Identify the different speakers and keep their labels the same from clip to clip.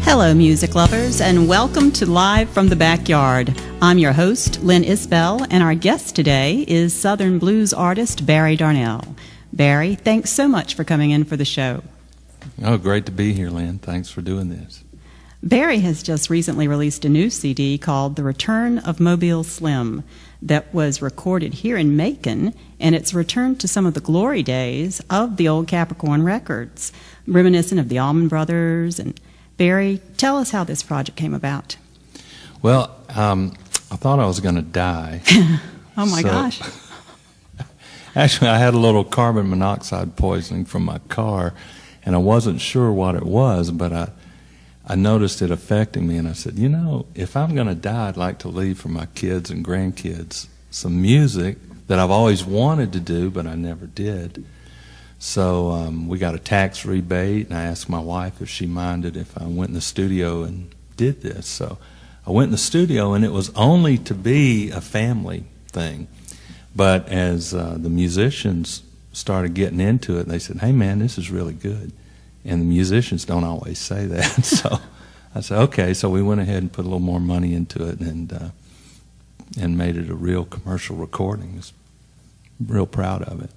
Speaker 1: Hello, music lovers, and welcome to Live from the Backyard. I'm your host, Lynn Isbell, and our guest today is Southern blues artist Barry Darnell. Barry, thanks so much for coming in for the show.
Speaker 2: Oh, great to be here, Lynn. Thanks for doing this.
Speaker 1: Barry has just recently released a new CD called The Return of Mobile Slim that was recorded here in Macon, and it's returned to some of the glory days of the old Capricorn records, reminiscent of the Allman Brothers. And Barry, tell us how this project came about.
Speaker 2: Well, I thought I was going to die.
Speaker 1: Oh, my gosh.
Speaker 2: Actually, I had a little carbon monoxide poisoning from my car, and I wasn't sure what it was, but I noticed it affecting me, and I said, you know, if I'm going to die, I'd like to leave for my kids and grandkids some music that I've always wanted to do, but I never did. So we got a tax rebate, and I asked my wife if she minded if I went in the studio and did this. So I went in the studio, and it was only to be a family thing. But as the musicians started getting into it, they said, hey, man, this is really good. And the musicians don't always say that. So I said, okay. So we went ahead and put a little more money into it and made it a real commercial recording. I was real proud of it.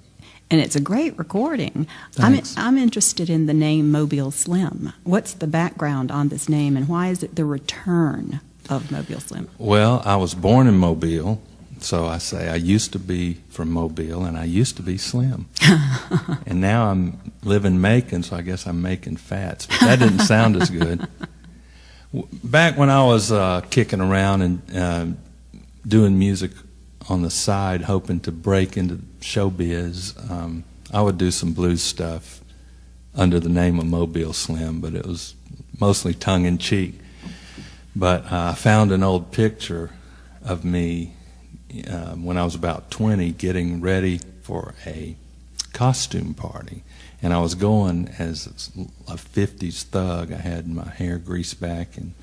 Speaker 1: And it's a great recording.
Speaker 2: Thanks.
Speaker 1: I'm interested in the name Mobile Slim. What's the background on this name, and why is it the return of Mobile Slim?
Speaker 2: Well, I was born in Mobile, so I say I used to be from Mobile, and I used to be slim. And now I'm living Macon, so I guess I'm making fats. But that didn't sound as good. Back when I was kicking around and doing music on the side, hoping to break into showbiz, I would do some blues stuff under the name of Mobile Slim, but it was mostly tongue-in-cheek. But I found an old picture of me when I was about 20 getting ready for a costume party. And I was going as a 50s thug. I had my hair greased back and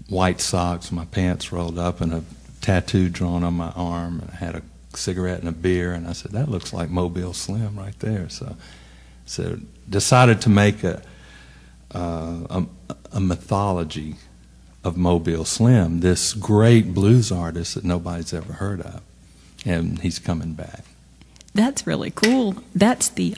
Speaker 2: white socks, my pants rolled up, and a tattoo drawn on my arm, and I had a cigarette and a beer, and I said, that looks like Mobile Slim right there. So decided to make a mythology of Mobile Slim, this great blues artist that nobody's ever heard of, and he's coming back.
Speaker 1: That's really cool. That's the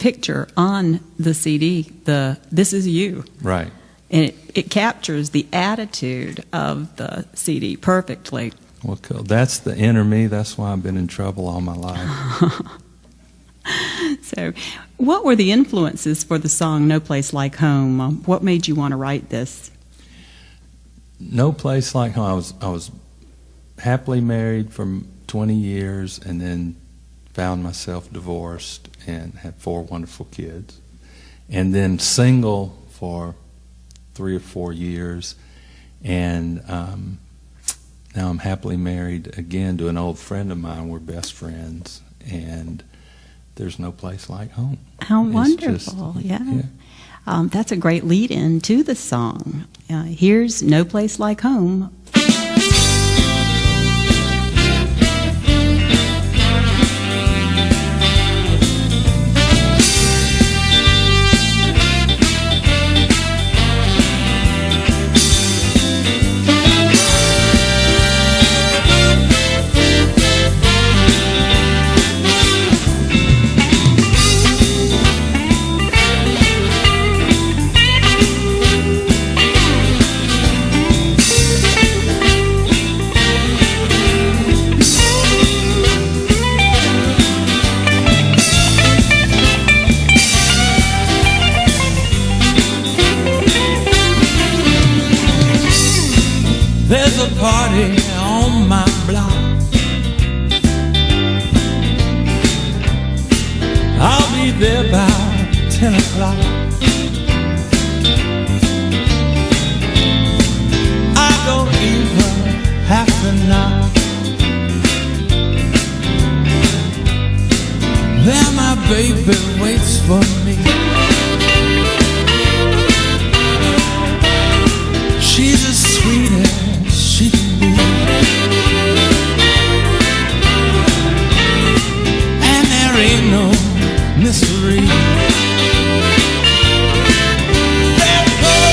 Speaker 1: picture on the CD, This Is You.
Speaker 2: Right.
Speaker 1: And it captures the attitude of the CD perfectly.
Speaker 2: Well, cool. That's the inner me. That's why I've been in trouble all my life.
Speaker 1: So, what were the influences for the song No Place Like Home? What made you want to write this?
Speaker 2: No Place Like Home. I was happily married for 20 years and then found myself divorced and had 4 wonderful kids. And then single for 3 or 4 years. And now I'm happily married again to an old friend of mine. We're best friends. And there's no place like home.
Speaker 1: How wonderful. Yeah. That's a great lead-in to the song. Here's No Place Like Home.
Speaker 3: There's a party on my block. I'll be there by 10 o'clock. I don't even have to knock. There my baby waits for me. She's as sweet as she can be, and there ain't no mystery. There's no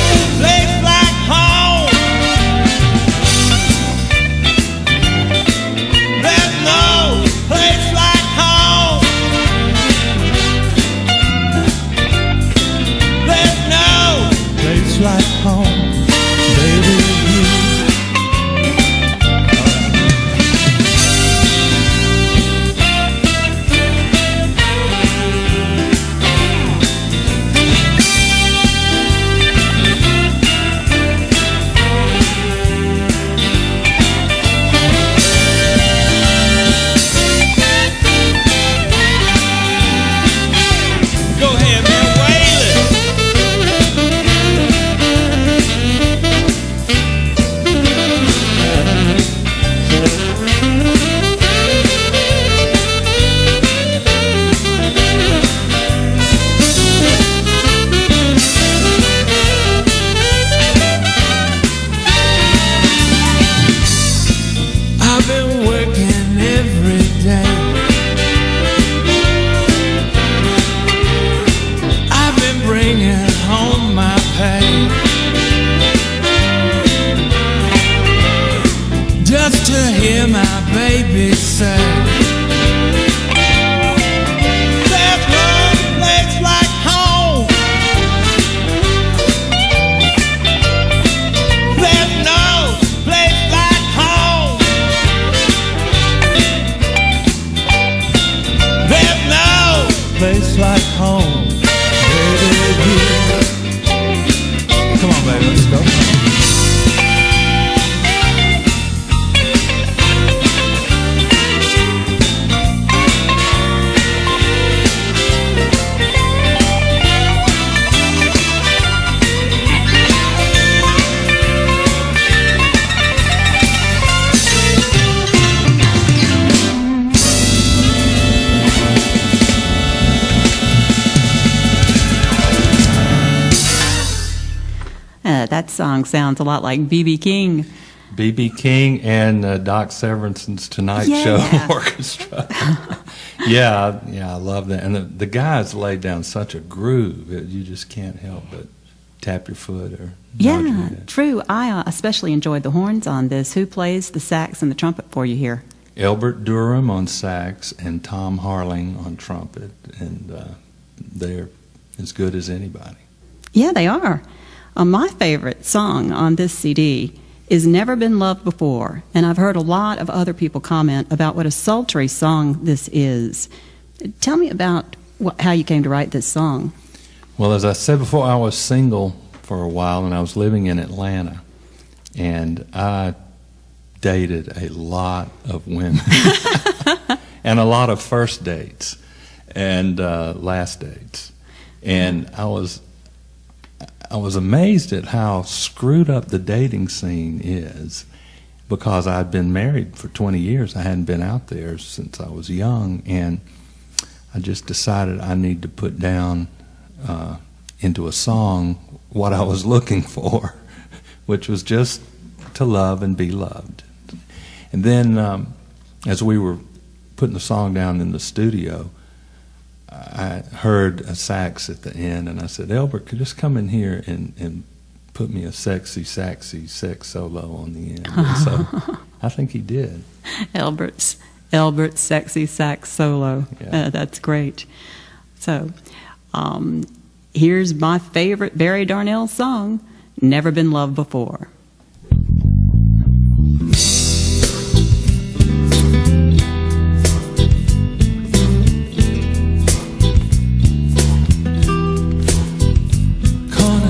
Speaker 3: Come on, baby, let's go.
Speaker 1: That song sounds a lot like B.B. King.
Speaker 2: B.B. King and Doc Severinsen's Tonight Show Orchestra. Yeah, I love that. And the guys laid down such a groove that you just can't help but tap your foot or nod your head.
Speaker 1: True. I especially enjoyed the horns on this. Who plays the sax and the trumpet for you here?
Speaker 2: Elbert Durham on sax and Tom Harling on trumpet, and they're as good as anybody.
Speaker 1: Yeah, they are. My favorite song on this CD is Never Been Loved Before, and I've heard a lot of other people comment about what a sultry song this is. Tell me about how you came to write this song.
Speaker 2: Well, as I said before, I was single for a while, and I was living in Atlanta, and I dated a lot of women and a lot of first dates and last dates, and I was amazed at how screwed up the dating scene is, because I'd been married for 20 years. I hadn't been out there since I was young, and I just decided I need to put down into a song what I was looking for, which was just to love and be loved. And then as we were putting the song down in the studio, I heard a sax at the end, and I said, Elbert, could you just come in here and put me a sexy sex solo on the end? And so I think he did.
Speaker 1: Elbert's sexy sax solo.
Speaker 2: Yeah.
Speaker 1: That's great. So here's my favorite Barry Darnell song, Never Been Loved Before.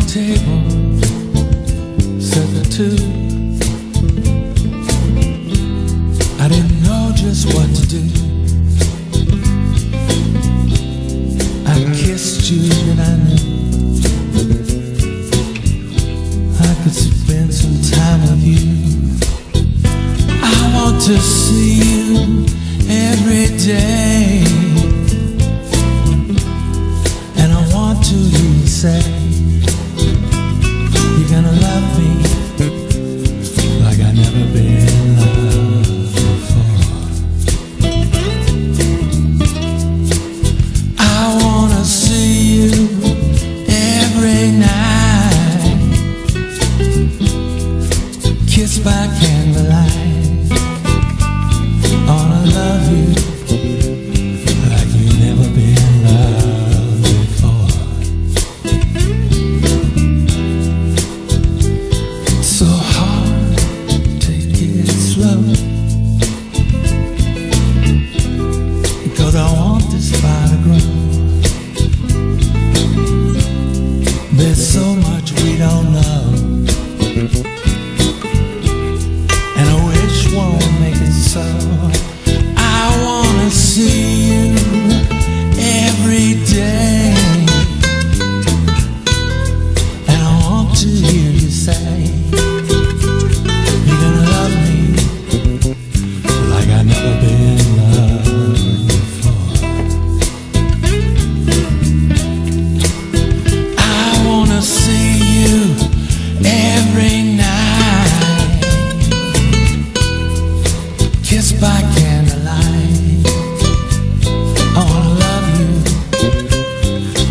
Speaker 3: Table, set the two. I didn't know just what to do. I kissed you and I knew I could spend some time with you. I want to see you every day, and I want to hear you say you're gonna love me like I never been loved before. I wanna see you every night, kissed by candlelight. I wanna love you like you've never been loved before. So hard, take it slow, because I want this fire to grow. There's so much we don't know, and I wish won't make it so. I wanna see you every day, and I want to hear you say you're gonna love me like I've never been loved before. I wanna see you every night, kissed by candlelight. I wanna love you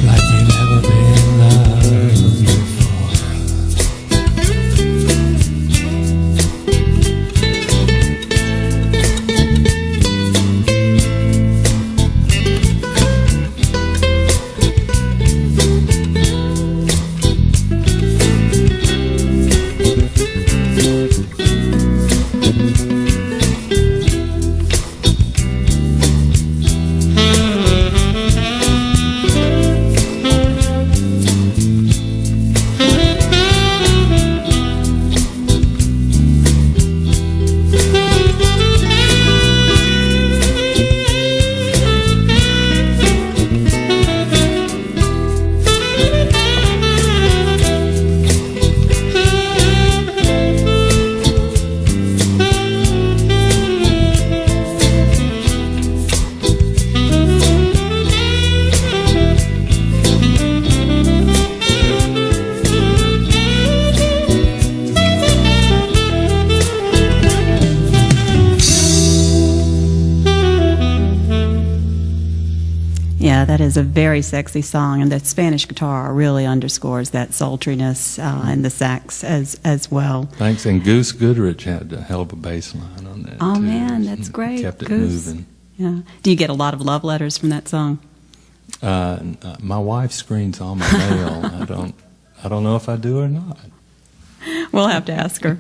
Speaker 3: like you've never been loved before.
Speaker 1: that is a very sexy song, and that Spanish guitar really underscores that sultriness and the sax as well.
Speaker 2: Thanks, and Goose Goodrich had a hell of a bass line on that.
Speaker 1: Oh
Speaker 2: too.
Speaker 1: man, that's great.
Speaker 2: Kept it
Speaker 1: Goose.
Speaker 2: moving.
Speaker 1: Yeah. Do you get a lot of love letters from that song?
Speaker 2: My wife screens all my mail. I don't know if I do or not.
Speaker 1: We'll have to ask her.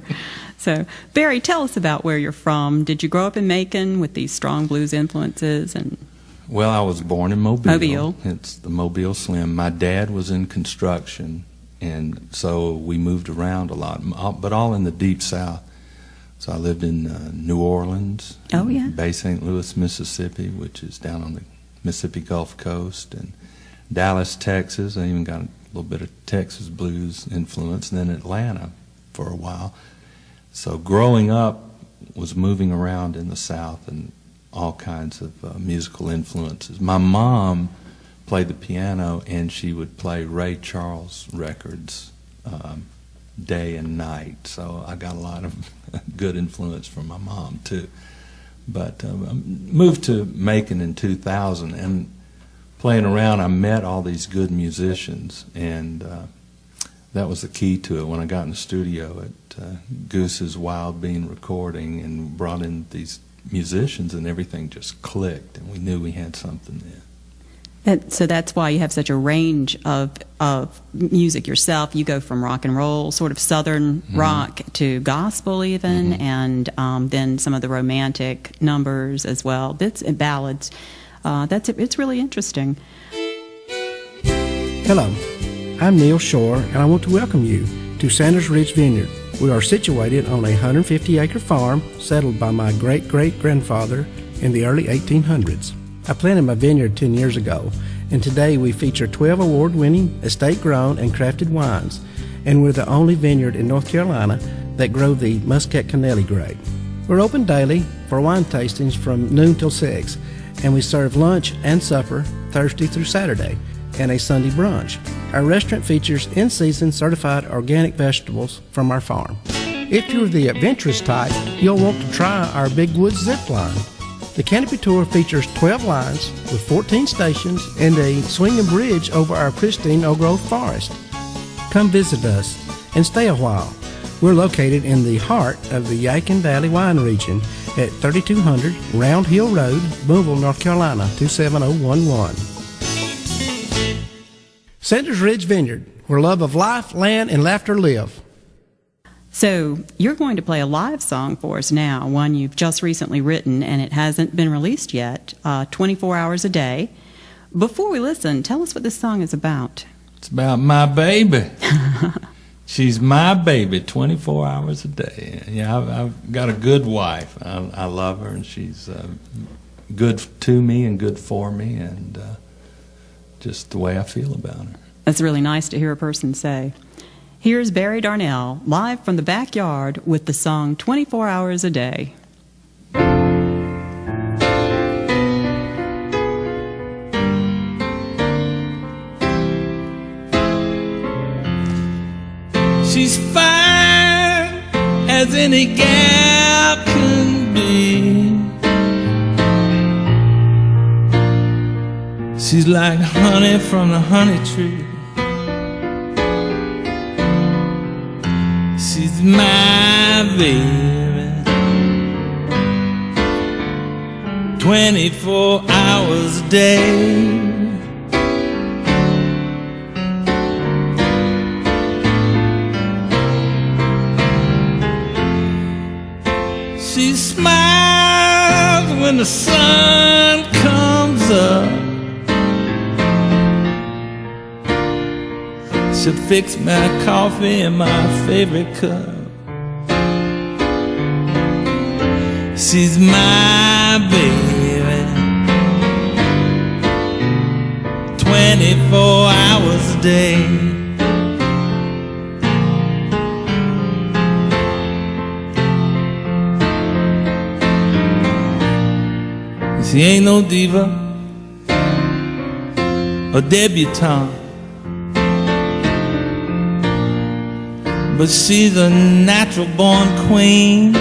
Speaker 1: So, Barry, tell us about where you're from. Did you grow up in Macon with these strong blues influences?
Speaker 2: Well, I was born in Mobile.
Speaker 1: Mobile.
Speaker 2: It's the Mobile Slim. My dad was in construction, and so we moved around a lot, but all in the Deep South. So I lived in New Orleans,
Speaker 1: oh yeah,
Speaker 2: Bay St. Louis, Mississippi, which is down on the Mississippi Gulf Coast, and Dallas, Texas. I even got a little bit of Texas blues influence, and then Atlanta for a while. So growing up was moving around in the South and all kinds of musical influences. My mom played the piano, and she would play Ray Charles records day and night. So I got a lot of good influence from my mom too. But I moved to Macon in 2000, and playing around, I met all these good musicians, and that was the key to it. When I got in the studio at Goose's Wild Bean recording and brought in these musicians, and everything just clicked, and we knew we had something there.
Speaker 1: So that's why you have such a range of music yourself. You go from rock and roll, sort of southern rock, to gospel even, and then some of the romantic numbers as well, bits and ballads. It's really interesting.
Speaker 4: Hello, I'm Neil Shore, and I want to welcome you to Sanders Ridge Vineyard. We are situated on a 150-acre farm settled by my great-great-grandfather in the early 1800s. I planted my vineyard 10 years ago, and today we feature 12 award-winning, estate-grown, and crafted wines, and we're the only vineyard in North Carolina that grow the Muscat Canelli grape. We're open daily for wine tastings from noon till 6, and we serve lunch and supper Thursday through Saturday, and a Sunday brunch. Our restaurant features in-season certified organic vegetables from our farm. If you're the adventurous type, you'll want to try our Big Woods zip line. The Canopy Tour features 12 lines with 14 stations and a swinging bridge over our pristine oak-grove forest. Come visit us and stay a while. We're located in the heart of the Yadkin Valley wine region at 3200 Round Hill Road, Boonville, North Carolina, 27011. Sanders Ridge Vineyard, where love of life, land, and laughter live.
Speaker 1: So you're going to play a live song for us now, one you've just recently written, and it hasn't been released yet, 24 hours a day. Before we listen, tell us what this song is about.
Speaker 2: It's about my baby. She's my baby 24 hours a day. Yeah, I've got a good wife. I love her, and she's good to me and good for me, and just the way I feel about her.
Speaker 1: That's really nice to hear a person say. Here's Barry Darnell, live from the backyard with the song 24 Hours a Day.
Speaker 3: She's fine as any gal can be. She's like honey from the honey tree. She's my baby 24 hours a day. She smiles when the sun comes up. She'll fix my coffee in my favorite cup. She's my baby 24 hours a day. She ain't no diva or debutante, but she's a natural born queen.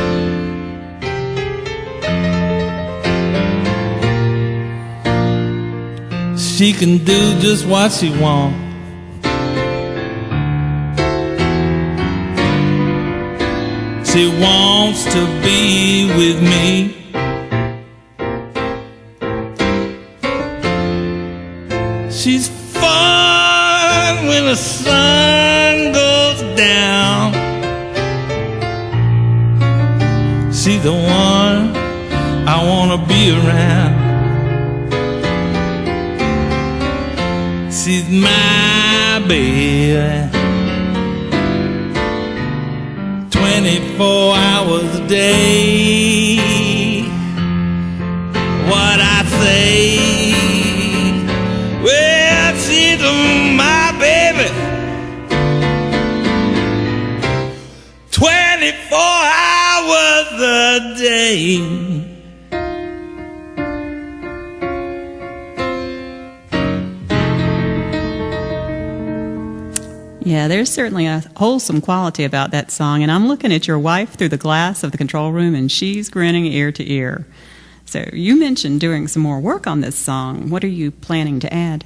Speaker 3: she can do just what she wants. She wants to be with me. She's fun when the sun goes down. She's the one I wanna be around. She's my baby. 24 hours a day. What I say, well, she's my baby. 24 hours a day.
Speaker 1: Yeah, there's certainly a wholesome quality about that song, and I'm looking at your wife through the glass of the control room, and she's grinning ear to ear. So you mentioned doing some more work on this song. What are you planning to add?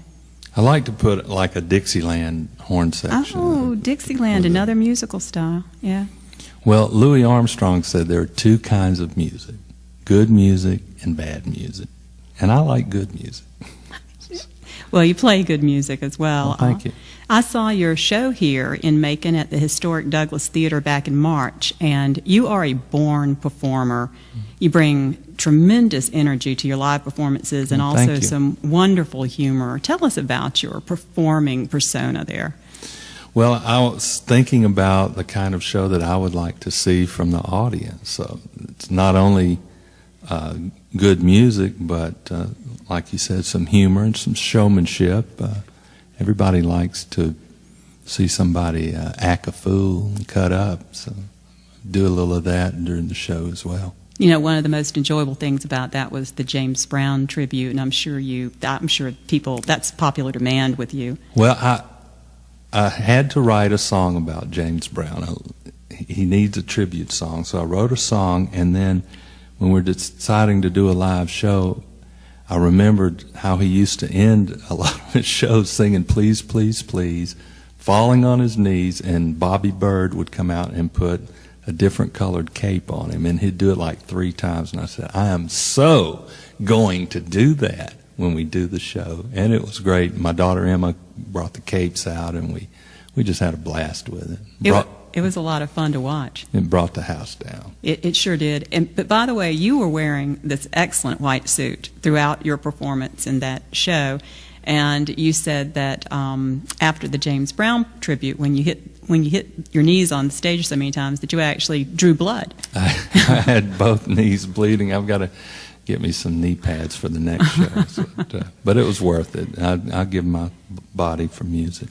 Speaker 2: I like to put like a Dixieland horn section.
Speaker 1: Oh, Dixieland, another musical style, yeah.
Speaker 2: Well, Louis Armstrong said there are two kinds of music, good music and bad music. And I like good music.
Speaker 1: Well, you play good music as well.
Speaker 2: Thank you.
Speaker 1: I saw your show here in Macon at the historic Douglas Theater back in March, and you are a born performer. You bring tremendous energy to your live performances and
Speaker 2: Well, thank
Speaker 1: also
Speaker 2: you.
Speaker 1: some wonderful humor. Tell us about your performing persona there.
Speaker 2: Well, I was thinking about the kind of show that I would like to see from the audience. So it's not only good music, but like you said, some humor and some showmanship. Everybody likes to see somebody act a fool and cut up. So do a little of that during the show as well.
Speaker 1: You know, one of the most enjoyable things about that was the James Brown tribute, and I'm sure people, that's popular demand with you.
Speaker 2: Well, I had to write a song about James Brown. He needs a tribute song, so I wrote a song, and then when we're deciding to do a live show, I remembered how he used to end a lot of his shows singing "Please, Please, Please," falling on his knees, and Bobby Bird would come out and put a different colored cape on him, and he'd do it like 3 times, and I said, I am so going to do that when we do the show, and it was great. My daughter Emma brought the capes out, and we just had a blast with it.
Speaker 1: It was a lot of fun to watch.
Speaker 2: It brought the house down.
Speaker 1: It sure did. But by the way, you were wearing this excellent white suit throughout your performance in that show, and you said that after the James Brown tribute, when you hit your knees on the stage so many times, that you actually drew blood.
Speaker 2: I had both knees bleeding. I've got to get me some knee pads for the next show. But it was worth it. I'll give my body for music.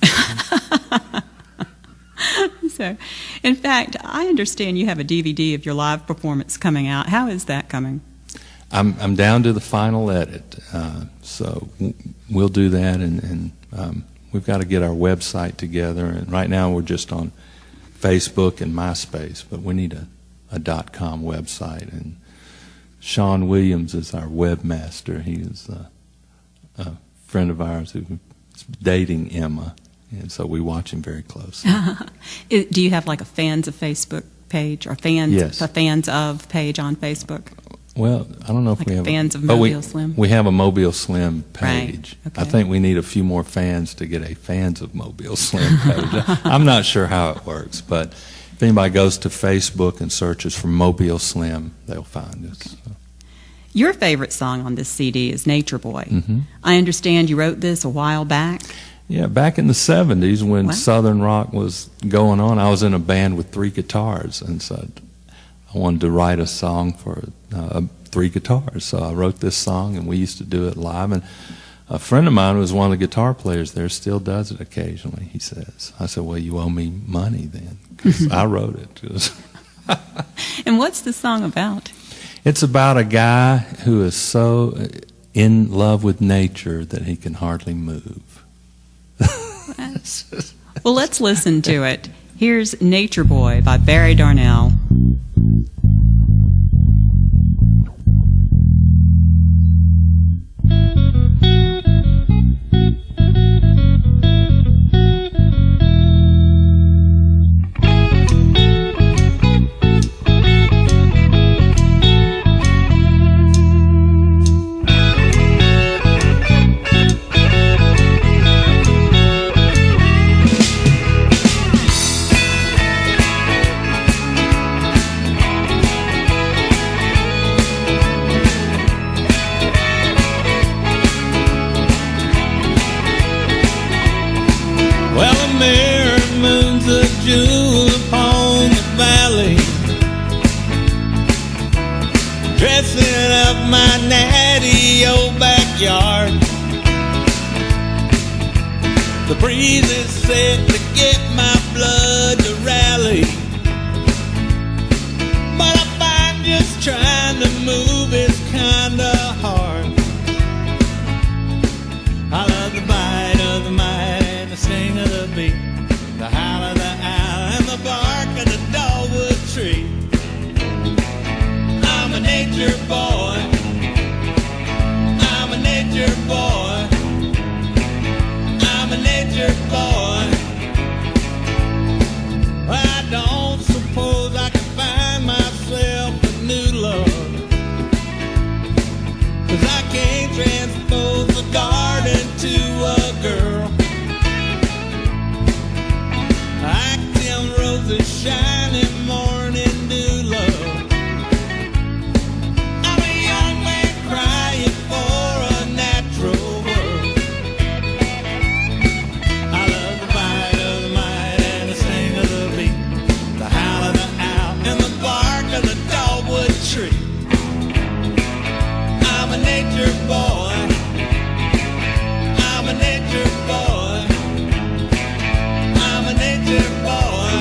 Speaker 1: So, in fact, I understand you have a DVD of your live performance coming out. How is that coming?
Speaker 2: I'm down to the final edit, so we'll do that, and we've got to get our website together. And right now we're just on Facebook and MySpace, but we need a .com website. And Sean Williams is our webmaster. He is a friend of ours who's dating Emma. And so we watch him very closely.
Speaker 1: Do you have like a fans of Facebook page or a fans of page on Facebook?
Speaker 2: Well, I don't know if
Speaker 1: like
Speaker 2: we have
Speaker 1: fans of Mobile Slim.
Speaker 2: We have a Mobile Slim page.
Speaker 1: Right. Okay.
Speaker 2: I think we need a few more fans to get a fans of Mobile Slim page. I'm not sure how it works, but if anybody goes to Facebook and searches for Mobile Slim, they'll find us.
Speaker 1: Okay. Your favorite song on this CD is Nature Boy.
Speaker 2: Mm-hmm.
Speaker 1: I understand you wrote this a while back.
Speaker 2: Yeah, back in the 70s when Southern rock was going on, I was in a band with 3 guitars, and so I wanted to write a song for 3 guitars. So I wrote this song, and we used to do it live. And a friend of mine was one of the guitar players there, still does it occasionally, he says. I said, well, you owe me money then, because I wrote it.
Speaker 1: And what's the song about?
Speaker 2: It's about a guy who is so in love with nature that he can hardly move.
Speaker 1: Well, let's listen to it. Here's Nature Boy by Barry Darnell.
Speaker 3: easy said to get my blood to rally, but I find just trying to move is kinda hard. I love the bite of the might and the sting of the bee, the howl of the owl and the bark of the dogwood tree. I'm a nature boy, I'm a nature boy, I'm a nature boy. I don't suppose I can find myself a new love, 'cause I can't transpose the garden to a girl. Like them roses shining morning dew love. I'm a young man crying for a natural world. I love the bite of the might and the sting of the bee, the howl of the owl and the bark of the dogwood tree. I'm a nature boy, I'm a nature boy, I'm a nature boy,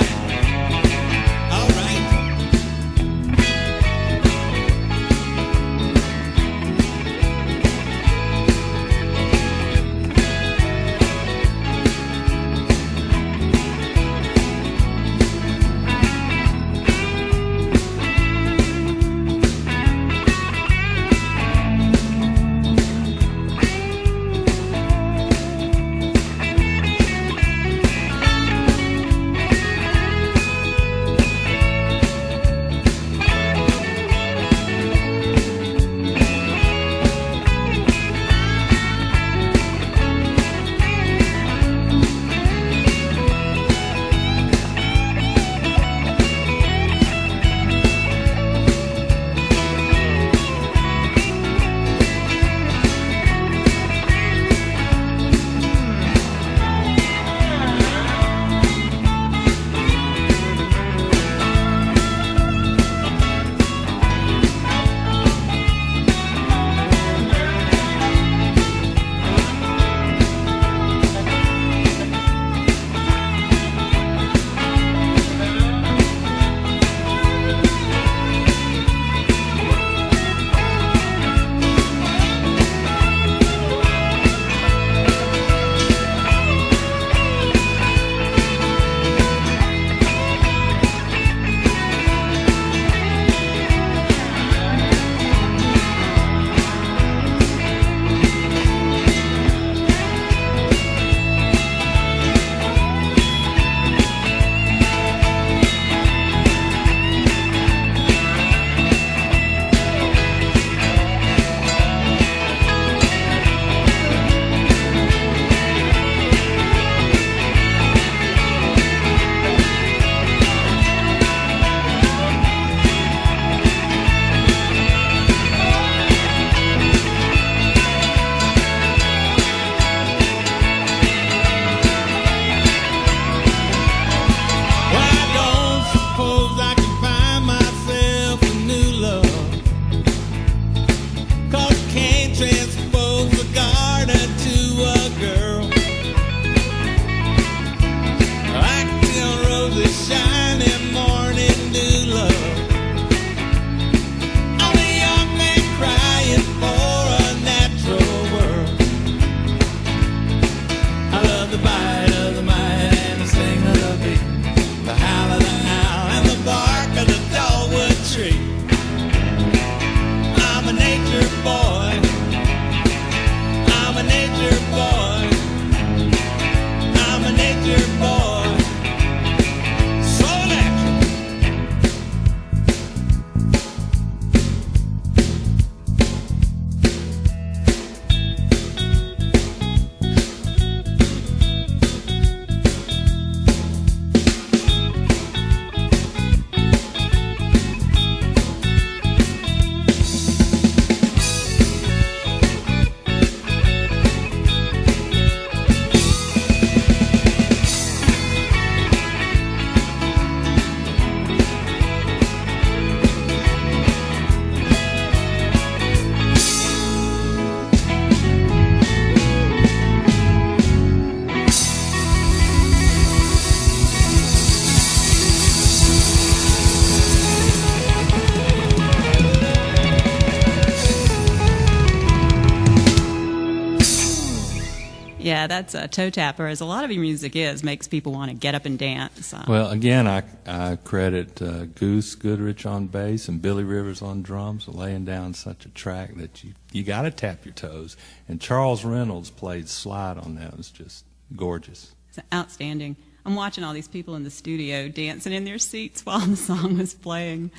Speaker 1: Yeah, that's a toe tapper, as a lot of your music makes people want to get up and dance.
Speaker 2: Well, again, I credit Goose Goodrich on bass and Billy Rivers on drums, laying down such a track that you got to tap your toes. And Charles Reynolds played slide on that. It was just gorgeous.
Speaker 1: It's outstanding. I'm watching all these people in the studio dancing in their seats while the song was playing.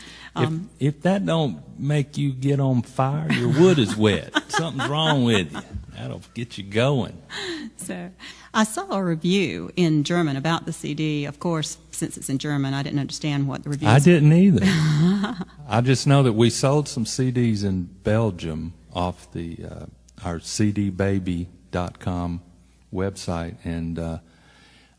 Speaker 2: If that don't make you get on fire, your wood is wet. Something's wrong with you. That'll get you going.
Speaker 1: So I saw a review in German about the CD. Of course, since it's in German, I didn't understand what the review was.
Speaker 2: I didn't either. I just know that we sold some CDs in Belgium off our cdbaby.com website, and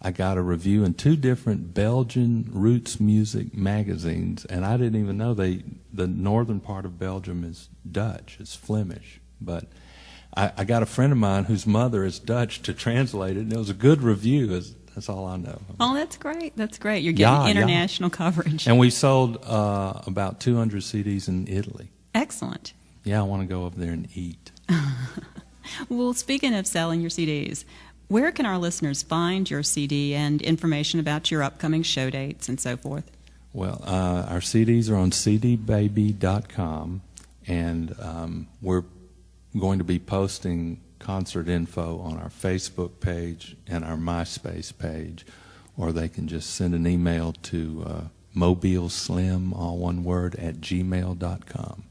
Speaker 2: I got a review in 2 different Belgian roots music magazines, and I didn't even know the northern part of Belgium is Dutch, it's Flemish. But I got a friend of mine whose mother is Dutch to translate it, and it was a good review. That's all I know.
Speaker 1: Oh, that's great. That's great. You're getting international coverage.
Speaker 2: And we sold about 200 CDs in Italy.
Speaker 1: Excellent.
Speaker 2: Yeah, I want to go over there and eat.
Speaker 1: Well, speaking of selling your CDs, where can our listeners find your CD and information about your upcoming show dates and so forth?
Speaker 2: Well, our CDs are on cdbaby.com, and we're going to be posting concert info on our Facebook page and our MySpace page, or they can just send an email to mobileslim, all one word, @gmail.com.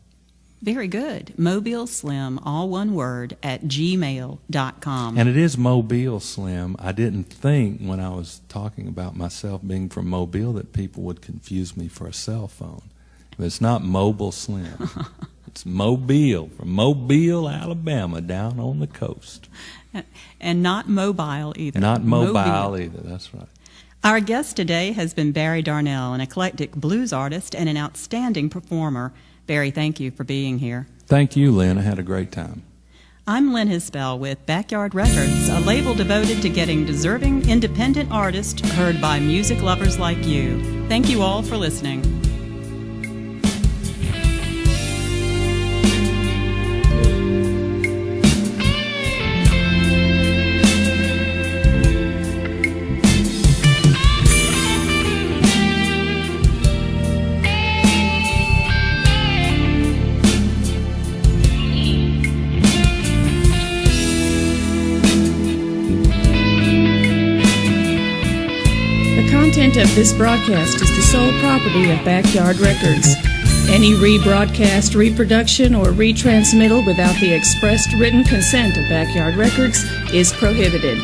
Speaker 1: Very good. Mobile Slim, all one word, @gmail.com.
Speaker 2: And it is Mobile Slim. I didn't think when I was talking about myself being from Mobile that people would confuse me for a cell phone. But it's not Mobile Slim. It's Mobile, from Mobile, Alabama, down on the coast.
Speaker 1: And not mobile either.
Speaker 2: Not mobile either, that's right.
Speaker 1: Our guest today has been Barry Darnell, an eclectic blues artist and an outstanding performer. Barry, thank you for being here.
Speaker 2: Thank you, Lynn. I had a great time.
Speaker 1: I'm Lynn Isbell with Backyard Records, a label devoted to getting deserving independent artists heard by music lovers like you. Thank you all for listening.
Speaker 5: Of this broadcast is the sole property of Backyard Records. Any rebroadcast, reproduction, or retransmittal without the expressed written consent of Backyard Records is prohibited.